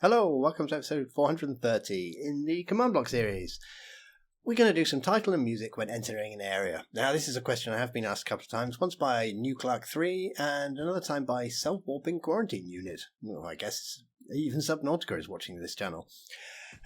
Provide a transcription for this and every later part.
Hello, welcome to episode 430 in the command block series. We're going to do some title and music when entering an area. Now, this is a question I have been asked a couple of times, once by New Clark 3 and another time by Self-Warping Quarantine Unit. Well, I guess even Subnautica is watching this channel.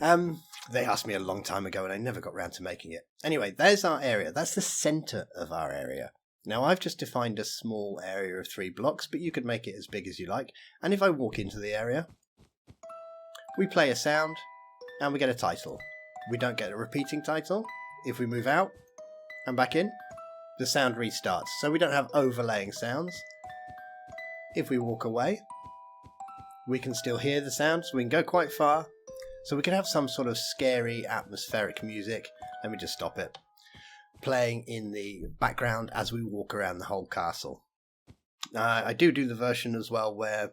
They asked me a long time ago and I never got round to making it. Anyway, there's our area. That's the centre of our area. Now, I've just defined a small area of 3 blocks, but you could make it as big as you like. And if I walk into the area, we play a sound and we get a title. We don't get a repeating title. If we move out and back in, the sound restarts. So we don't have overlaying sounds. If we walk away, we can still hear the sound, so we can go quite far. So we can have some sort of scary atmospheric music. Let me just stop it. Playing in the background as we walk around the whole castle. I do the version as well where,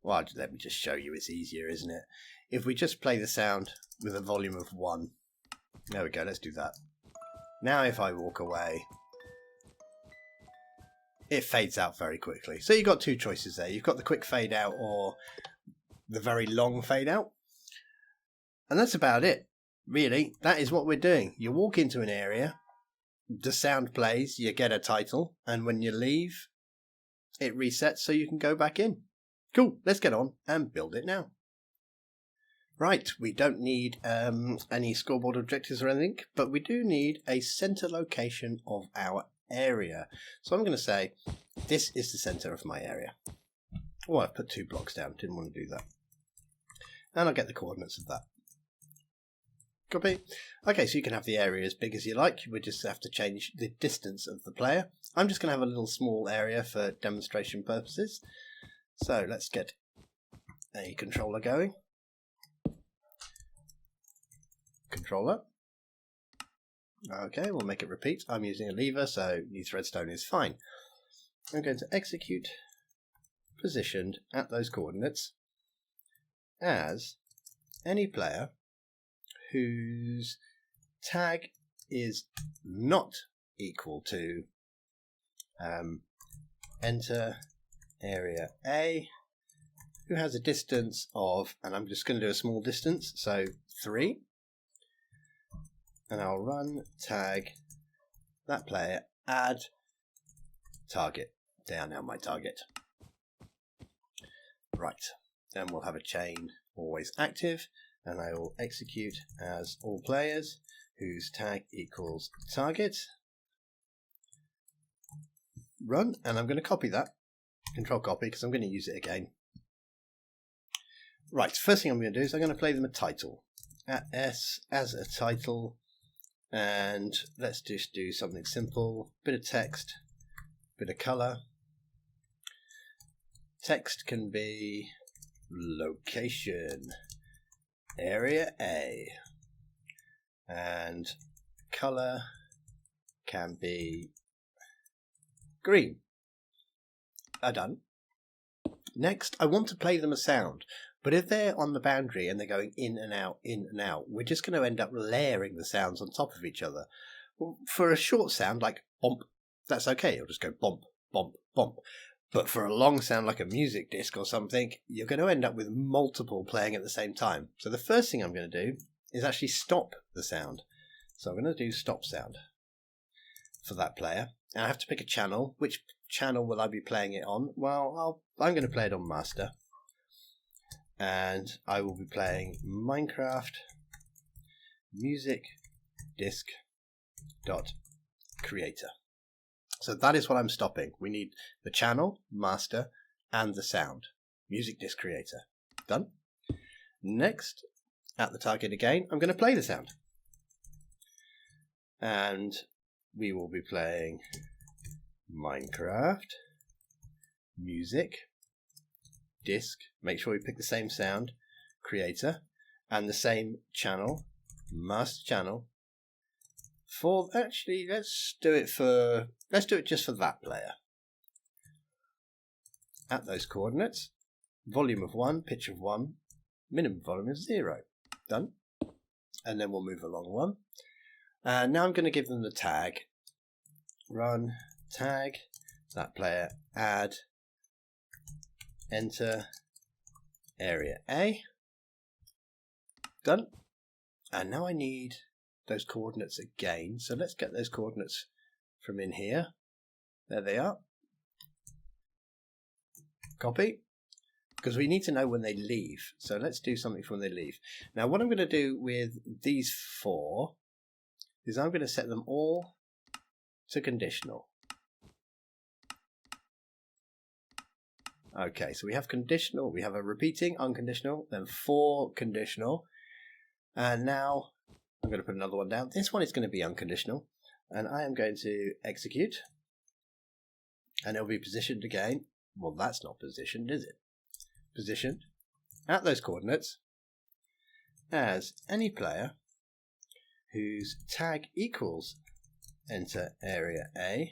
well, let me just show you, it's easier, isn't it? If we just play the sound with a volume of 1. There we go, let's do that. Now if I walk away, it fades out very quickly. So you've got 2 choices there. You've got the quick fade out or the very long fade out. And that's about it, really. That is what we're doing. You walk into an area, the sound plays, you get a title, and when you leave, it resets so you can go back in. Cool, let's get on and build it now. Right, we don't need any scoreboard objectives or anything, but we do need a center location of our area. So I'm going to say, this is the center of my area. Oh, I've put 2 blocks down, didn't want to do that. And I'll get the coordinates of that. Copy. Okay, so you can have the area as big as you like. We just have to change the distance of the player. I'm just going to have a little small area for demonstration purposes. So let's get a controller going. Controller. Okay, we'll make it repeat. I'm using a lever, so new threadstone is fine. I'm going to execute positioned at those coordinates as any player whose tag is not equal to enter area A, who has a distance of, and I'm just going to do a small distance, so 3. And I'll run tag that player, add target. They are now my target. Right, then we'll have a chain always active, and I will execute as all players whose tag equals target. Run, and I'm going to copy that. Control copy, because I'm going to use it again. Right, first thing I'm going to do is I'm going to play them a title. At S as a title. And let's just do something simple. Bit of text, bit of colour. Text can be location, area A. And colour can be green. Done. Next, I want to play them a sound. But if they're on the boundary and they're going in and out, we're just going to end up layering the sounds on top of each other. Well, for a short sound like bomp, that's okay. It'll just go bomp, bomp, bomp. But for a long sound like a music disc or something, you're going to end up with multiple playing at the same time. So the first thing I'm going to do is actually stop the sound. So I'm going to do stop sound for that player. And I have to pick a channel. Which channel will I be playing it on? Well, I'm going to play it on master. And I will be playing Minecraft music disc dot creator. So that is what I'm stopping. We need the channel, master, and the sound. Music disc creator. Done. Next, at the target again, I'm going to play the sound. And we will be playing Minecraft music disc, make sure we pick the same sound, creator, and the same channel, master channel. For actually, let's do it just for that player. At those coordinates, volume of 1, pitch of 1, minimum volume of 0. Done. And then we'll move along 1. And now I'm going to give them the tag. Run tag that player, add enter area A, Done. And now I need those coordinates again. So let's get those coordinates from in here. There they are. Copy. Because we need to know when they leave. So let's do something for when they leave. Now what I'm going to do with these 4 is I'm going to set them all to conditional. Okay, so we have conditional, we have a repeating unconditional, then 4 conditional, and now I'm going to put another one down. This one is going to be unconditional, and I am going to execute, and it'll be positioned again. Well, that's not positioned, is it? Positioned at those coordinates as any player whose tag equals enter area A,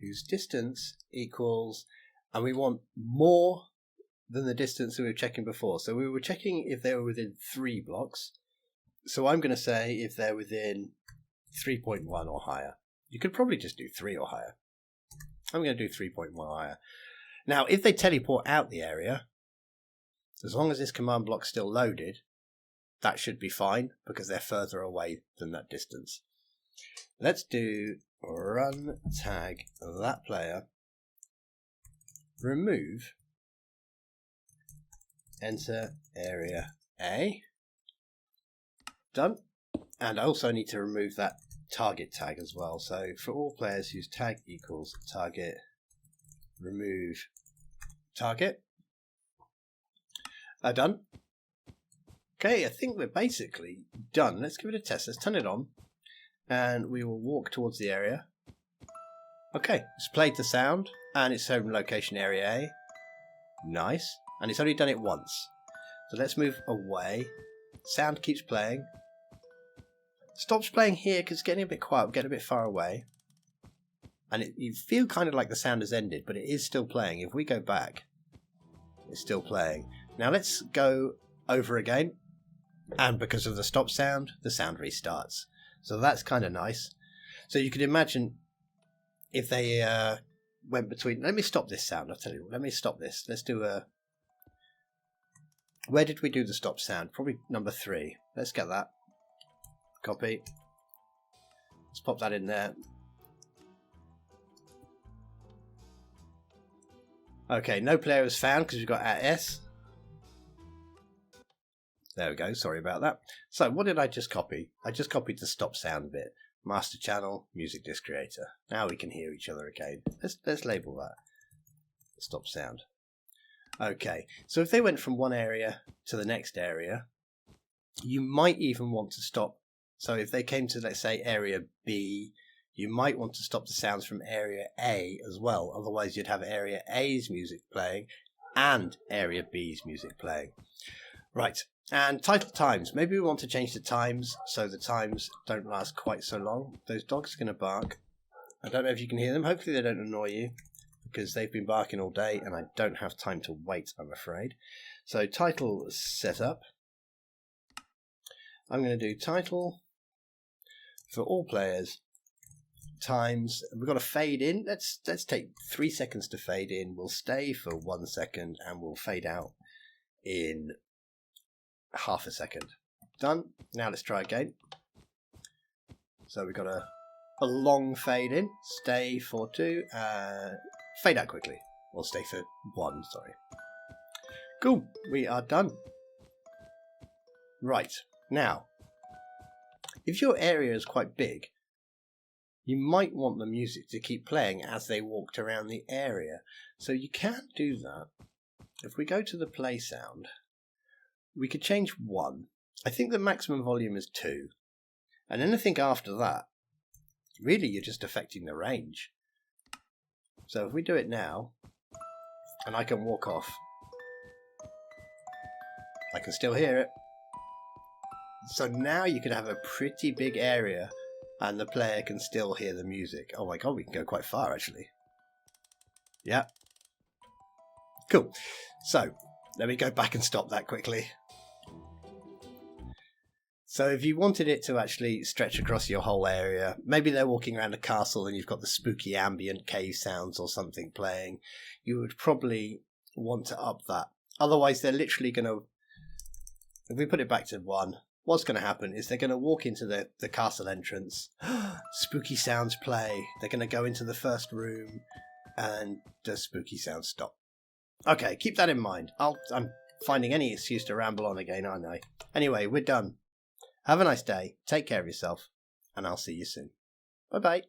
whose distance equals, and we want more than the distance we were checking before. So we were checking if they were within 3 blocks. So I'm going to say if they're within 3.1 or higher. You could probably just do 3 or higher. I'm going to do 3.1 or higher. Now, if they teleport out the area, as long as this command block's still loaded, that should be fine because they're further away than that distance. Let's do run tag that player, remove enter area A. Done. And I also need to remove that target tag as well. So for all players whose tag equals target, remove target. Done. Okay, I think we're basically done. Let's give it a test. Let's turn it on and we will walk towards the area. Okay, it's played the sound and it's home location area A. Nice. And it's only done it once. So let's move away. Sound keeps playing. Stops playing here because it's getting a bit quiet, getting a bit far away. And you feel kind of like the sound has ended, but it is still playing. If we go back, it's still playing. Now let's go over again. And because of the stop sound, the sound restarts. So that's kind of nice. So you could imagine if they went between... Let me stop this sound, I'll tell you. Let me stop this. Let's do a... Where did we do the stop sound? Probably number 3. Let's get that. Copy. Let's pop that in there. Okay, no player was found because we've got at S. There we go, sorry about that. So what did I just copy? I just copied the stop sound bit. Master channel, music disc creator. Now we can hear each other again. Let's label that. Stop sound. Okay, so if they went from one area to the next area, you might even want to stop. So if they came to, let's say, area B, you might want to stop the sounds from area A as well. Otherwise, you'd have area A's music playing and area B's music playing. Right, and title times. Maybe we want to change the times so the times don't last quite so long. Those dogs are going to bark. I don't know if you can hear them. Hopefully they don't annoy you because they've been barking all day and I don't have time to wait, I'm afraid. So title setup. I'm going to do title for all players times. We've got to fade in. Let's take 3 seconds to fade in. We'll stay for 1 second and we'll fade out in half a second. Done. Now let's try again. So we've got a long fade in, stay for 2, fade out quickly, or stay for 1, sorry. Cool, we are done. Right, now, if your area is quite big, you might want the music to keep playing as they walked around the area. So you can do that. If we go to the play sound, we could change 1. I think the maximum volume is 2. And anything after that, really you're just affecting the range. So if we do it now, and I can walk off, I can still hear it. So now you could have a pretty big area and the player can still hear the music. Oh my god, we can go quite far actually. Yeah. Cool. So let me go back and stop that quickly. So if you wanted it to actually stretch across your whole area, maybe they're walking around a castle and you've got the spooky ambient cave sounds or something playing, you would probably want to up that. Otherwise they're literally going to, if we put it back to 1, what's going to happen is they're going to walk into the castle entrance. Spooky sounds play. They're going to go into the first room, and the spooky sounds stop. Okay, keep that in mind. I'm finding any excuse to ramble on again, aren't I? Anyway, we're done. Have a nice day. Take care of yourself, and I'll see you soon. Bye-bye.